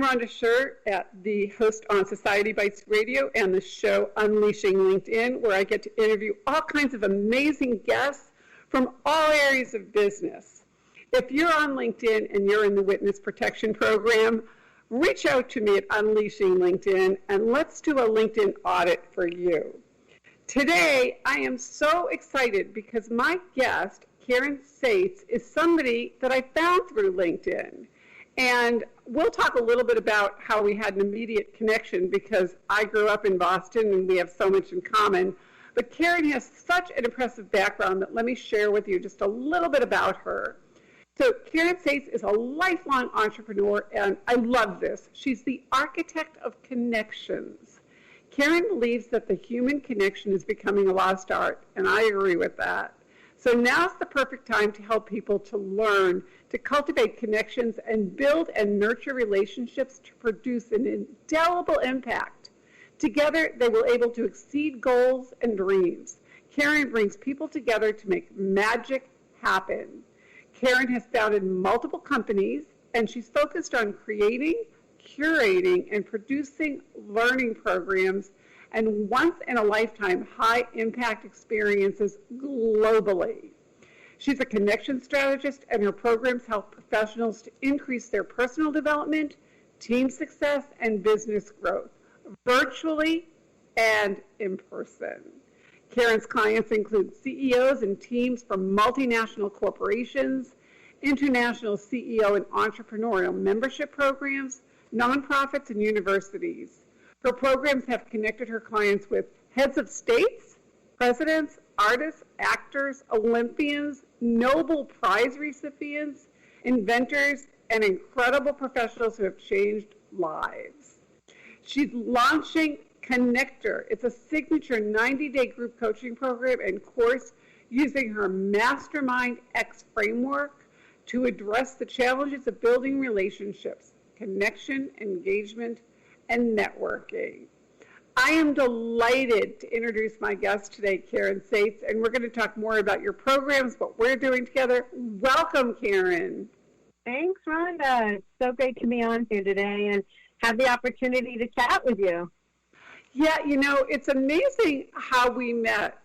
I'm Rhonda Scher, the host on Society Bites Radio and the show Unleashing LinkedIn, where I get to interview all kinds of amazing guests from all areas of business. If you're on LinkedIn and you're in the Witness Protection Program, reach out to me at Unleashing LinkedIn and let's do a LinkedIn audit for you. Today, I am so excited because my guest, CARYN SAITZ, is somebody that I found through LinkedIn. And we'll talk a little bit about how we had an immediate connection because I grew up in Boston and we have so much in common. But CARYN has such an impressive background that let me share with you just a little bit about her. So CARYN SAITZ is a lifelong entrepreneur, and I love this. She's the architect of connections. CARYN believes that the human connection is becoming a lost art, and I agree with that. So now's the perfect time to help people to learn to cultivate connections and build and nurture relationships to produce an indelible impact. Together, they will be able to exceed goals and dreams. CARYN brings people together to make magic happen. CARYN has founded multiple companies, and she's focused on creating, curating, and producing learning programs and once-in-a-lifetime high-impact experiences globally. She's a connection strategist, and her programs help professionals to increase their personal development, team success, and business growth, virtually and in person. CARYN's clients include CEOs and teams from multinational corporations, international CEO and entrepreneurial membership programs, nonprofits, and universities. Her programs have connected her clients with heads of states, presidents, artists, actors, Olympians, Nobel Prize recipients, inventors, and incredible professionals who have changed lives. She's launching Connector. It's a signature 90-day group coaching program and course using her Mastermind X framework to address the challenges of building relationships, connection, engagement, and networking. I am delighted to introduce my guest today, CARYN SAITZ, and we're going to talk more about your programs, what we're doing together. Welcome, CARYN. Thanks, Rhonda. It's so great to be on here today and have the opportunity to chat with you. Yeah, you know, it's amazing how we met.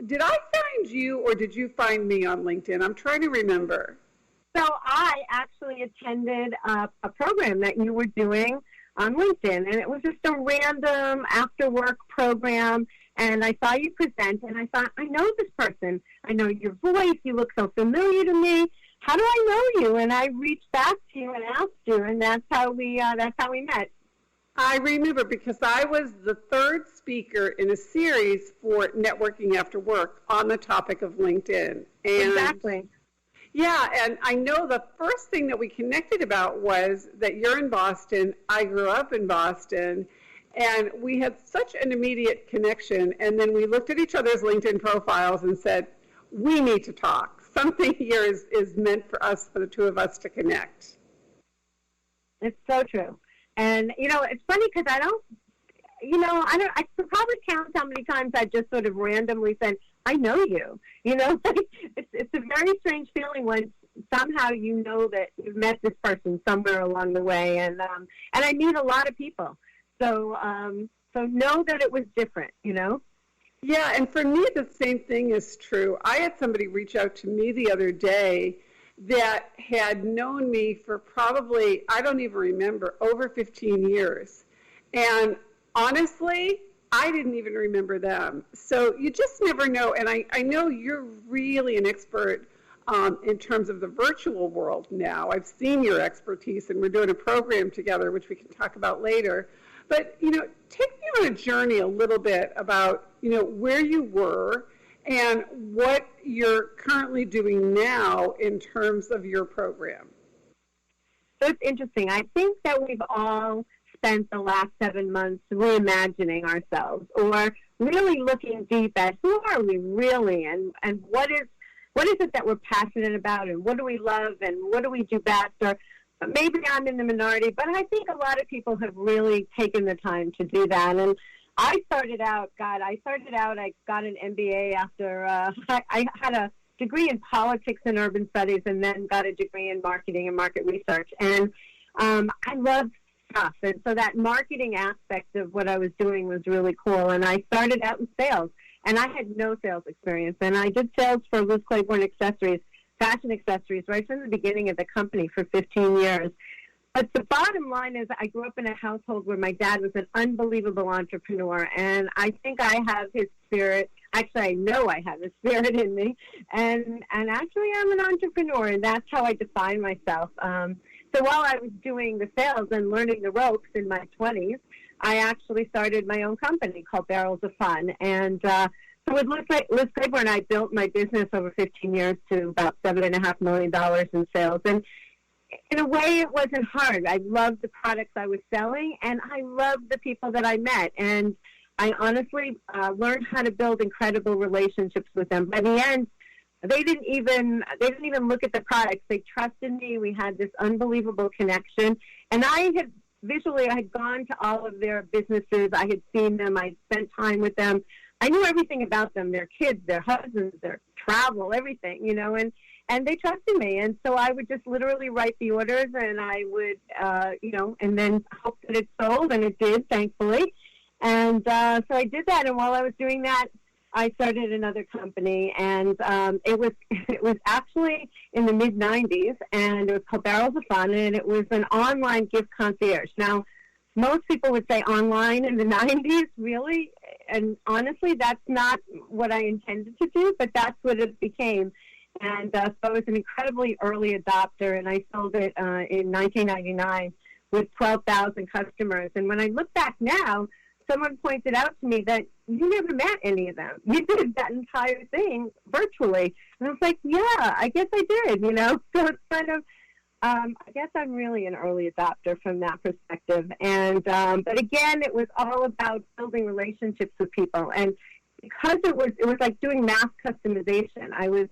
Did I find you or did you find me on LinkedIn? I'm trying to remember. So I actually attended a program that you were doing on LinkedIn, and it was just a random after-work program, and I saw you present, and I thought, I know this person. I know your voice. You look so familiar to me. How do I know you? And I reached back to you and asked you, and that's how we met. I remember because I was the third speaker in a series for Networking After Work on the topic of LinkedIn. And exactly. Yeah, and I know the first thing that we connected about was that you're in Boston, I grew up in Boston, and we had such an immediate connection, and then we looked at each other's LinkedIn profiles and said, we need to talk. Something here is meant for us, for the two of us to connect. It's so true. And, you know, it's funny because I could probably count how many times I just sort of randomly said, I know you. You know, it's a very strange feeling when somehow you know that you've met this person somewhere along the way. And I meet a lot of people. So know that it was different, you know? Yeah, and for me, the same thing is true. I had somebody reach out to me the other day that had known me for probably, I don't even remember, over 15 years. And honestly, I didn't even remember them. So you just never know. And I know you're really an expert in terms of the virtual world now. I've seen your expertise, and we're doing a program together, which we can talk about later. But, you know, take me on a journey a little bit about, you know, where you were and what you're currently doing now in terms of your program. So it's interesting. I think that we've all spent the last 7 months reimagining ourselves or really looking deep at who are we really and what is it that we're passionate about and what do we love and what do we do best, or maybe I'm in the minority, but I think a lot of people have really taken the time to do that. And I got an MBA after I had a degree in politics and urban studies and then got a degree in marketing and market research. And I love stuff. And so that marketing aspect of what I was doing was really cool. And I started out in sales, and I had no sales experience. And I did sales for Liz Claiborne Accessories, fashion accessories, right from the beginning of the company for 15 years. But the bottom line is I grew up in a household where my dad was an unbelievable entrepreneur, and I think I have his spirit. Actually, I know I have his spirit in me, and actually I'm an entrepreneur, and that's how I define myself. So while I was doing the sales and learning the ropes in my 20s, I actually started my own company called Barrels of Fun. And so with Liz Claiborne, I built my business over 15 years to about $7.5 million in sales. And in a way, it wasn't hard. I loved the products I was selling, and I loved the people that I met. And I honestly learned how to build incredible relationships with them. By the end, they didn't even look at the products. They trusted me. We had this unbelievable connection. And I had gone to all of their businesses. I had seen them. I spent time with them. I knew everything about them, their kids, their husbands, their travel, everything, and they trusted me. And so I would just literally write the orders, and I would, and then hope that it sold, and it did, thankfully. And so I did that. And while I was doing that, I started another company, and it was actually in the mid-'90s, and it was called Barrels of Fun, and it was an online gift concierge. Now, most people would say online in the 90s, really, and honestly, that's not what I intended to do, but that's what it became. And so I was an incredibly early adopter, and I sold it in 1999 with 12,000 customers. And when I look back now, someone pointed out to me that you never met any of them. You did that entire thing virtually. And I was like, yeah, I guess I did, So it's kind of, I guess I'm really an early adopter from that perspective. And, but again, it was all about building relationships with people. And because it was like doing mass customization, I was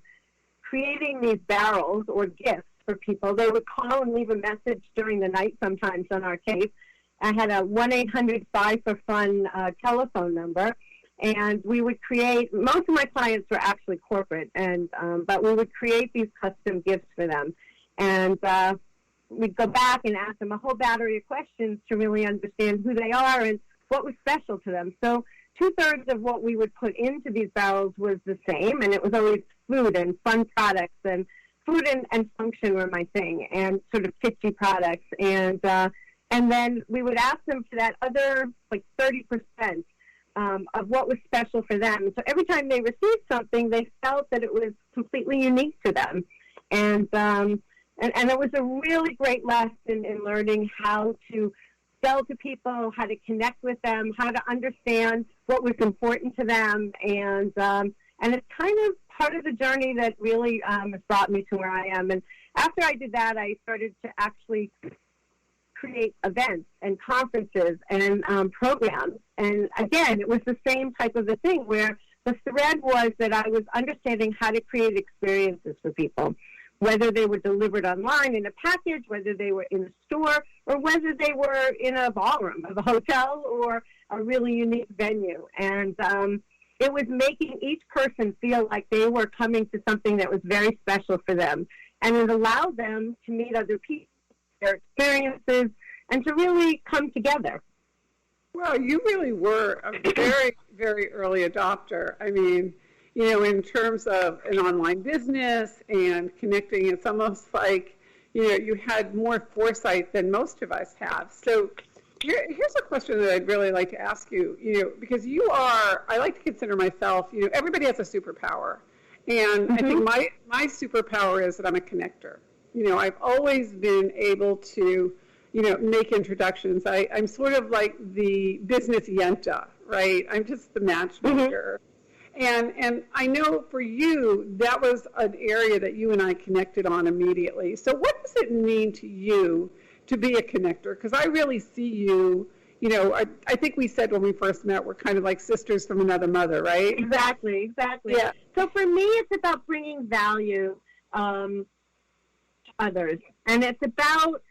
creating these barrels or gifts for people. They would call and leave a message during the night sometimes on our tape. I had a 1-800-5-FOR-FUN telephone number, and we would create, most of my clients were actually corporate, and but we would create these custom gifts for them. And we'd go back and ask them a whole battery of questions to really understand who they are and what was special to them. So 2/3 of what we would put into these barrels was the same, and it was always food and fun products, and food and function were my thing, and sort of kitschy products. And then we would ask them for that other, 30% of what was special for them. So every time they received something, they felt that it was completely unique to them. And it was a really great lesson in learning how to sell to people, how to connect with them, how to understand what was important to them. And it's kind of part of the journey that really has brought me to where I am. And after I did that, I started to actually create events and conferences and programs. And again, it was the same type of a thing where the thread was that I was understanding how to create experiences for people, whether they were delivered online in a package, whether they were in a store, or whether they were in a ballroom of a hotel or a really unique venue. And it was making each person feel like they were coming to something that was very special for them. And it allowed them to meet other people, their experiences, and to really come together. Well, you really were a very, very early adopter. I mean, in terms of an online business and connecting, it's almost like, you had more foresight than most of us have. So here's a question that I'd really like to ask you, because I like to consider myself, everybody has a superpower. And I think my superpower is that I'm a connector. I've always been able to, make introductions. I'm sort of like the business yenta, right? I'm just the matchmaker. And I know for you, that was an area that you and I connected on immediately. So what does it mean to you to be a connector? Because I really see you, I think we said when we first met, we're kind of like sisters from another mother, right? Exactly. Yeah. So for me, it's about bringing value to others. And it's about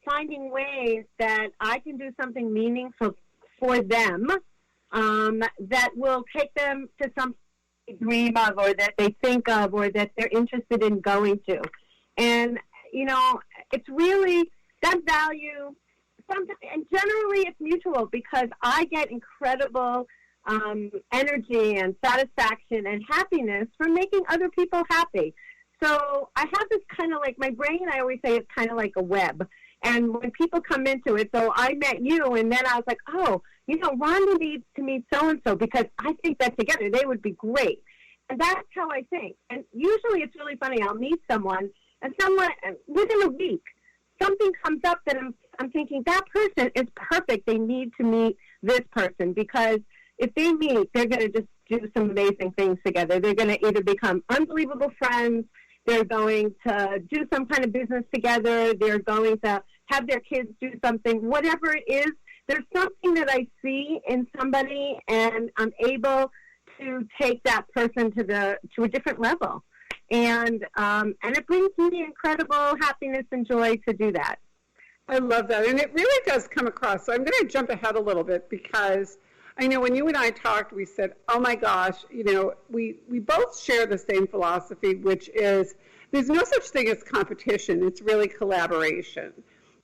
finding ways that I can do something meaningful for them that will take them to something they dream of or that they think of or that they're interested in going to. And, it's really that value and generally it's mutual because I get incredible energy and satisfaction and happiness from making other people happy. So I have this kind of like, my brain, I always say it's kind of like a web. And when people come into it, so I met you, and then I was like, oh, Rhonda needs to meet so-and-so because I think that together they would be great. And that's how I think. And usually it's really funny. I'll meet someone, and within a week, something comes up that I'm thinking, that person is perfect. They need to meet this person because if they meet, they're going to just do some amazing things together. They're going to either become unbelievable friends, they're going to do some kind of business together, they're going to have their kids do something, whatever it is. There's something that I see in somebody, and I'm able to take that person to a different level. And it brings me incredible happiness and joy to do that. I love that. And it really does come across. So I'm going to jump ahead a little bit because I know when you and I talked, we said, oh my gosh, we both share the same philosophy, which is there's no such thing as competition. It's really collaboration.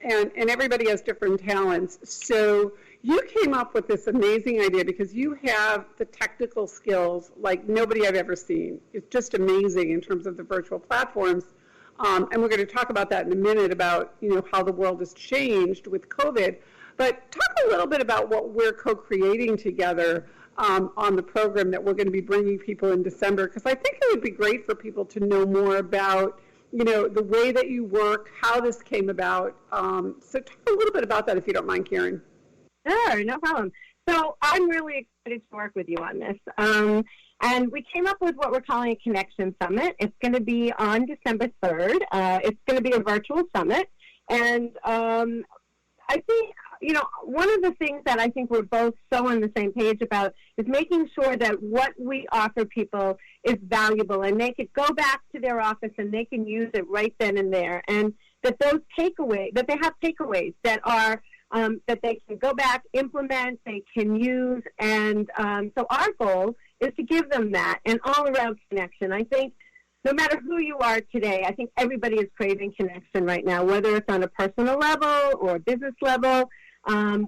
And everybody has different talents. So you came up with this amazing idea because you have the technical skills like nobody I've ever seen. It's just amazing in terms of the virtual platforms. And we're going to talk about that in a minute about, how the world has changed with COVID. But talk a little bit about what we're co-creating together on the program that we're going to be bringing people in December, because I think it would be great for people to know more about, the way that you work, how this came about. So talk a little bit about that, if you don't mind, CARYN. Sure, no problem. So I'm really excited to work with you on this. And we came up with what we're calling a Connection Summit. It's going to be on December 3rd. It's going to be a virtual summit. And I think, one of the things that I think we're both so on the same page about is making sure that what we offer people is valuable and they could go back to their office and they can use it right then and there. And that those takeaways, that they have takeaways that are, that they can go back, implement, they can use. And so our goal is to give them that and all around connection. I think no matter who you are today, I think everybody is craving connection right now, whether it's on a personal level or a business level,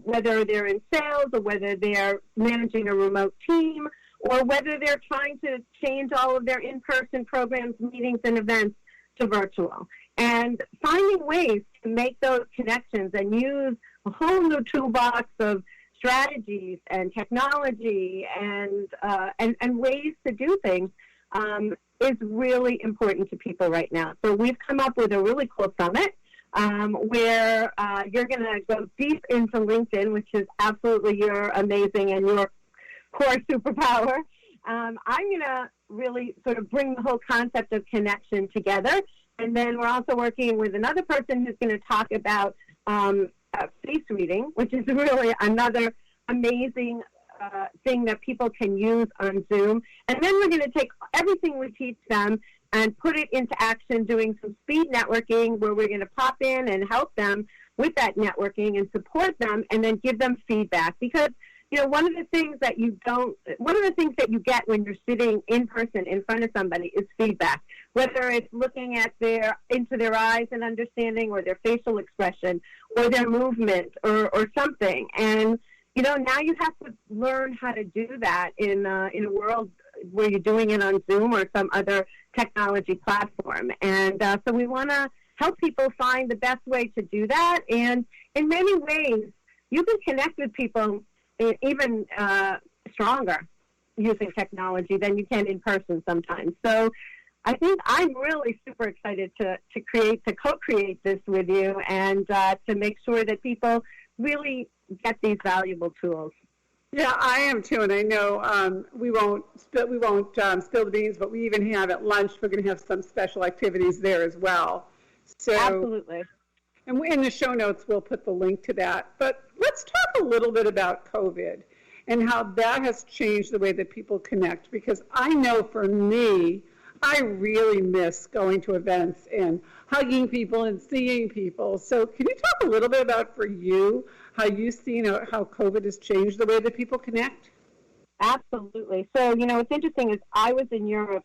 whether they're in sales or whether they're managing a remote team or whether they're trying to change all of their in-person programs, meetings, and events to virtual. And finding ways to make those connections and use a whole new toolbox of strategies and technology and ways to do things is really important to people right now. So we've come up with a really cool summit where you're going to go deep into LinkedIn, which is absolutely your amazing and your core superpower. I'm going to really sort of bring the whole concept of connection together. And then we're also working with another person who's going to talk about face reading, which is really another amazing thing that people can use on Zoom. And then we're going to take everything we teach them and put it into action, doing some speed networking where we're going to pop in and help them with that networking and support them and then give them feedback. Because, one of the things that you get when you're sitting in person in front of somebody is feedback, whether it's looking at into their eyes and understanding or their facial expression or their movement or something. And, now you have to learn how to do that in a world where you're doing it on Zoom or some other technology platform. And so we want to help people find the best way to do that. And in many ways, you can connect with people even stronger using technology than you can in person sometimes. So I think I'm really super excited to co-create this with you and to make sure that people really get these valuable tools. Yeah, I am too, and I know we won't spill the beans, but we even have at lunch. We're going to have some special activities there as well. So absolutely. And in the show notes, we'll put the link to that. But let's talk a little bit about COVID and how that has changed the way that people connect. Because I know for me, I really miss going to events and hugging people and seeing people. So can you talk a little bit about, for you, how you've seen how COVID has changed the way that people connect? Absolutely. So, what's interesting is I was in Europe